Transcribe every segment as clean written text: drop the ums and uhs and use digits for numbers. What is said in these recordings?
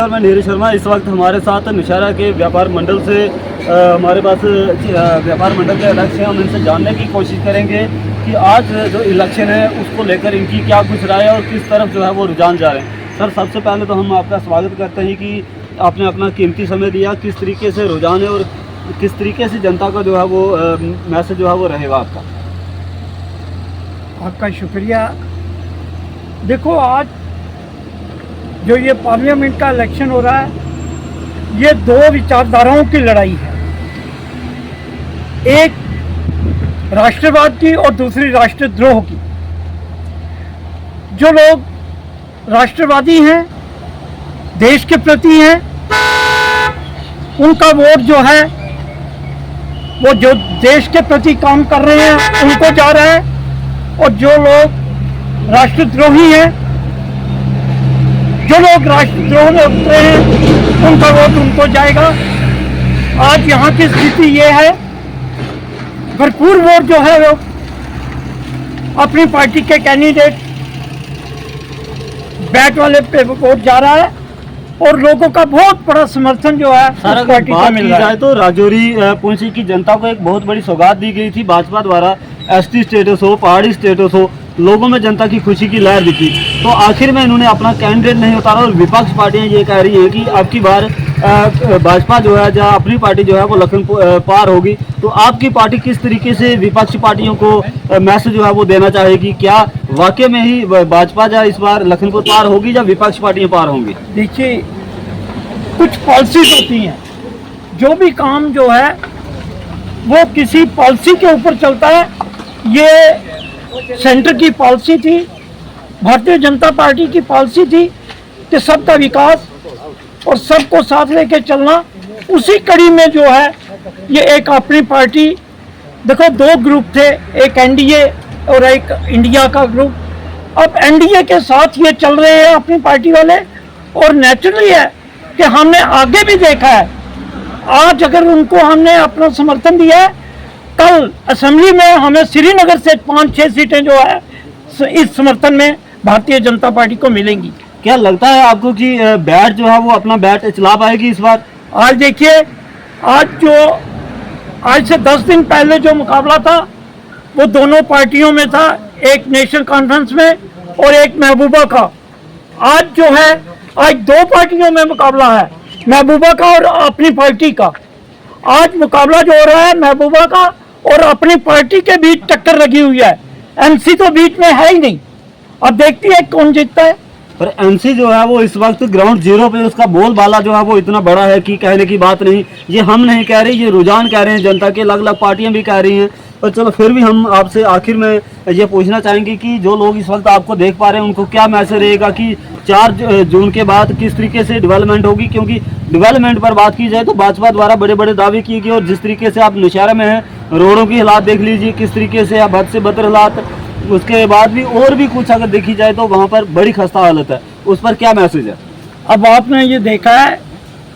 मैं नीरज शर्मा। इस वक्त हमारे साथ नौशहरा के व्यापार मंडल से हमारे पास व्यापार मंडल के अध्यक्ष हैं। हम इनसे जानने की कोशिश करेंगे कि आज जो इलेक्शन है उसको लेकर इनकी क्या कुछ राय है और किस तरफ जो है वो रुझान जा रहे हैं। सर, सबसे पहले तो हम आपका स्वागत करते हैं कि आपने अपना कीमती समय दिया। किस तरीके से रुझान है और किस तरीके से जनता का जो है वो मैसेज जो है वो रहेगा आपका शुक्रिया। देखो, आज जो ये पार्लियामेंट का इलेक्शन हो रहा है, ये दो विचारधाराओं की लड़ाई है। एक राष्ट्रवाद की और दूसरी राष्ट्रद्रोह की। जो लोग राष्ट्रवादी हैं, देश के प्रति हैं, उनका वोट जो है वो जो देश के प्रति काम कर रहे हैं उनको जा रहा है, और जो लोग राष्ट्रद्रोही हैं, जो लोग राष्ट्रद्रोह में उतरे हैं, उनका वोट उनको जाएगा। आज यहाँ की स्थिति ये है, भरपूर वोट जो है वो अपनी पार्टी के कैंडिडेट बैट वाले पे वोट जा रहा है, और लोगों का बहुत बड़ा समर्थन जो है उस पार्टी को मिल रहा है। तो राजौरी पुंछ की जनता को एक बहुत बड़ी सौगात दी गई थी भाजपा द्वारा। एसटी स्टेटस हो, पहाड़ी स्टेटस हो, लोगों में जनता की खुशी की लहर दिखी। तो आखिर में इन्होंने अपना कैंडिडेट नहीं उतारा और विपक्ष पार्टियां ये कह रही है कि अब की बार भाजपा जो है, जहाँ अपनी पार्टी जो है वो लखनपुर पार होगी। तो आपकी पार्टी किस तरीके से विपक्ष पार्टियों को मैसेज जो है वो देना चाहेगी? क्या वाकई में ही भाजपा जो इस बार लखनपुर पार होगी या विपक्ष पार्टियां पार होंगी? देखिए, कुछ पॉलिसीज होती हैं, जो भी काम जो है वो किसी पॉलिसी के ऊपर चलता है। ये सेंटर की पॉलिसी थी, भारतीय जनता पार्टी की पॉलिसी थी कि सबका विकास और सबको साथ लेके चलना। उसी कड़ी में जो है ये एक अपनी पार्टी, देखो दो ग्रुप थे, एक एनडीए और एक इंडिया का ग्रुप। अब एनडीए के साथ ये चल रहे हैं अपनी पार्टी वाले, और नेचुरली है कि हमने आगे भी देखा है। आज अगर उनको हमने अपना समर्थन दिया है, कल असेंबली में हमें श्रीनगर से 5-6 सीटें जो है इस समर्थन में भारतीय जनता पार्टी को मिलेंगी। क्या लगता है आपको कि बैट जो है वो अपना बैट चला पाएगी इस बार? आज देखिए, आज से 10 दिन पहले जो मुकाबला था वो दोनों पार्टियों में था, एक नेशनल कॉन्फ्रेंस में और एक महबूबा का। आज जो है, आज दो पार्टियों में मुकाबला है, महबूबा का और अपनी पार्टी का। आज मुकाबला जो हो रहा है महबूबा का और अपनी पार्टी के बीच टक्कर लगी हुई है। एमसी तो बीच में है ही नहीं। अब देखती है कौन जीतता है। पर एमसी जो है वो इस वक्त ग्राउंड जीरो पे उसका बोलबाला जो है वो इतना बड़ा है कि कहने की बात नहीं। ये हम नहीं कह रहे, ये रुझान कह रहे हैं जनता के, अलग अलग पार्टियां भी कह रही हैं। पर चलो, फिर भी हम आपसे आखिर में ये पूछना चाहेंगे कि जो लोग इस वक्त आपको देख पा रहे हैं उनको क्या मैसेज रहेगा कि 4 जून के बाद किस तरीके से डेवलपमेंट होगी? क्योंकि डेवलपमेंट पर बात की जाए तो भाजपा द्वारा बड़े बड़े दावे किए गए, और जिस तरीके से आप नौशहरा में हैं, रोडों की हालात देख लीजिए किस तरीके से, अब हद से बदतर हालात। उसके बाद भी और भी कुछ अगर देखी जाए तो वहाँ पर बड़ी खस्ता हालत है। उस पर क्या मैसेज है? अब आपने ये देखा है,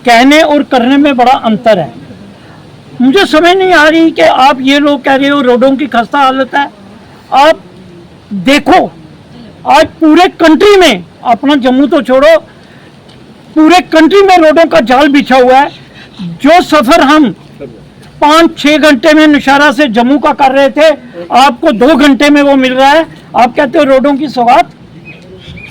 कहने और करने में बड़ा अंतर है। मुझे समझ नहीं आ रही कि आप ये लोग कह रहे हो रोडों की खस्ता हालत है। आप देखो, आज पूरे कंट्री में, अपना जम्मू तो छोड़ो, पूरे कंट्री में रोडों का जाल बिछा हुआ है। जो सफर हम 5-6 घंटे में नौशहरा से जम्मू का कर रहे थे, आपको 2 घंटे में वो मिल रहा है। आप कहते हो रोडों की सौगात?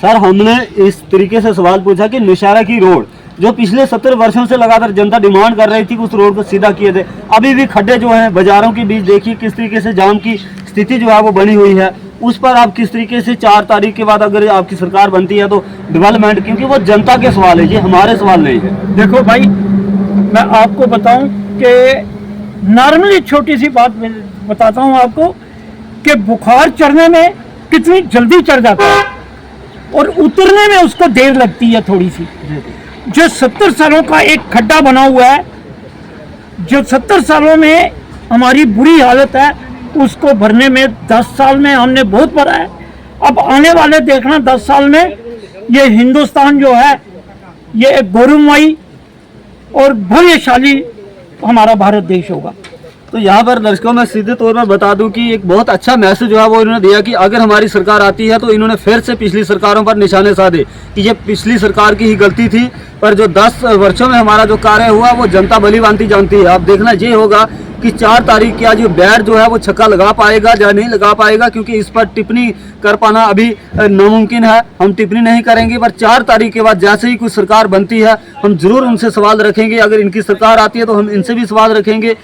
सर, हमने इस तरीके से सवाल पूछा कि नौशहरा की रोड जो पिछले 70 वर्षों से लगातार जनता डिमांड कर रही थी उस रोड को सीधा किए थे। अभी भी खड्डे जो हैं बाजारों के बीच, देखिए किस तरीके से जाम की स्थिति जो है वो बनी हुई है। उस पर आप किस तरीके से 4 तारीख के बाद अगर आपकी सरकार बनती है तो डेवलपमेंट, क्योंकि वो जनता के सवाल है, ये हमारे सवाल नहीं है। देखो भाई, मैं आपको बताऊं कि नॉर्मली छोटी सी बात बताता हूं आपको कि बुखार चढ़ने में कितनी जल्दी चढ़ जाता है और उतरने में उसको देर लगती है थोड़ी सी। जो 70 सालों का एक खड्डा बना हुआ है, जो 70 सालों में हमारी बुरी हालत है, उसको भरने में 10 साल में हमने बहुत भरा है। अब आने वाले देखना 10 साल में ये हिंदुस्तान जो है, ये एक गौरवमयी और भव्यशाली हमारा भारत देश होगा। तो यहाँ पर दर्शकों मैं सीधे तौर पर बता दूं कि एक बहुत अच्छा मैसेज जो है वो इन्होंने दिया कि अगर हमारी सरकार आती है तो इन्होंने फिर से पिछली सरकारों पर निशाने साधे कि ये पिछली सरकार की ही गलती थी, पर जो 10 वर्षों में हमारा जो कार्य हुआ वो जनता भली भांति जानती है। अब देखना ये होगा कि 4 तारीख की आज ये बैट जो है वो छक्का लगा पाएगा या नहीं लगा पाएगा, क्योंकि इस पर टिप्पणी कर पाना अभी नामुमकिन है। हम टिप्पणी नहीं करेंगे, पर 4 तारीख के बाद जैसे ही कोई सरकार बनती है हम जरूर उनसे सवाल रखेंगे। अगर इनकी सरकार आती है तो हम इनसे भी सवाल रखेंगे,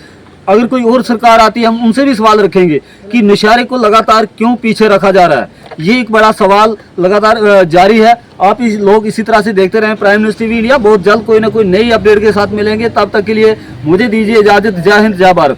अगर कोई और सरकार आती है हम उनसे भी सवाल रखेंगे कि नशे को लगातार क्यों पीछे रखा जा रहा है। ये एक बड़ा सवाल लगातार जारी है। आप लोग इसी तरह से देखते रहें प्राइम न्यूज़ टीवी इंडिया। बहुत जल्द कोई ना कोई नई अपडेट के साथ मिलेंगे, तब तक के लिए मुझे दीजिए इजाजत। जय हिंद, जय भारत।